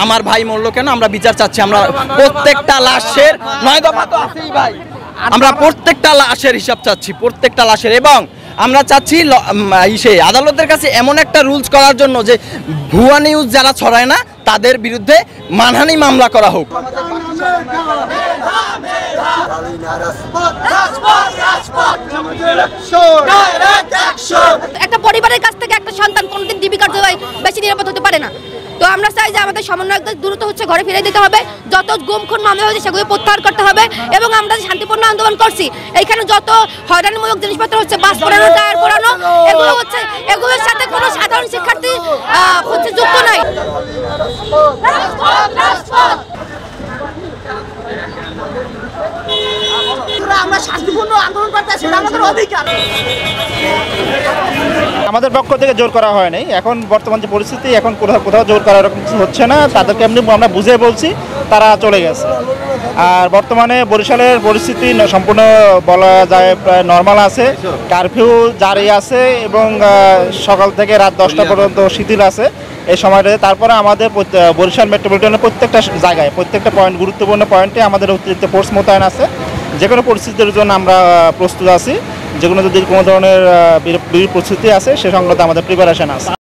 আমার ভাই মরল কেন, আমরা বিচার চাচ্ছি। আমরা প্রত্যেকটা লাশের 9 দফা তো আছেই ভাই, আমরা প্রত্যেকটা লাশের হিসাব চাচ্ছি, প্রত্যেকটা লাশের। এবং আমরা চাচ্ছি আদালতের কাছে এমন একটা রুলস করার জন্য যে ভুয়া নিউজ যারা ছড়ায় না তাদের বিরুদ্ধে মানহানি মামলা করা হোক। একটা পরিবারের কাছ থেকে একটা সন্তান কোনোদিন জীবিকার জন্য বেশি নিরাপদ হতে পারে না। তো আমরা চাই যে আমাদের সমন্বয়কদের দ্রুত ঘরে ফিরে দিতে হবে, যত গুম খুন মামলা হয়েছে সেগুলো প্রত্যাহার করতে হবে। এবং আমরা শান্তিপূর্ণ আন্দোলন করছি, এইখানে যত হয়রানিমূলক জিনিসপত্র হচ্ছে, বাস পোড়ানো, টায়ার পোড়ানো, এগুলো হচ্ছে, এগুলোর সাথে কোনো সাধারণ শিক্ষার্থী হচ্ছে যুক্ত নাই। আমরা শান্তিপূর্ণ আন্দোলন করতেছি, আমাদের অধিকার। আমাদের পক্ষ থেকে জোর করা হয় নাই। এখন বর্তমান যে পরিস্থিতি, এখন কোথাও জোর করা এরকম কিছু হচ্ছে না। তাদেরকে এমনি আমরা বুঝিয়ে বলছি, তারা চলে গেছে। আর বর্তমানে বরিশালের পরিস্থিতি সম্পূর্ণ বলা যায় প্রায় নর্মাল আছে। কারফিউ জারি আছে এবং সকাল থেকে রাত 10টা পর্যন্ত শিথিল আছে এই সময়টাতে। তারপরে আমাদের বরিশাল মেট্রোপলিটনের প্রত্যেকটা জায়গায়, প্রত্যেকটা পয়েন্ট, গুরুত্বপূর্ণ পয়েন্টে আমাদের অতিরিক্ত ফোর্স মোতায়েন আছে। যে কোনো পরিস্থিতির জন্য আমরা প্রস্তুত আছি। যে কোনো যদি কোনো ধরনের বিরূপ পরিস্থিতি আছে সে সংক্রান্ত আমাদের প্রিপারেশন আছে।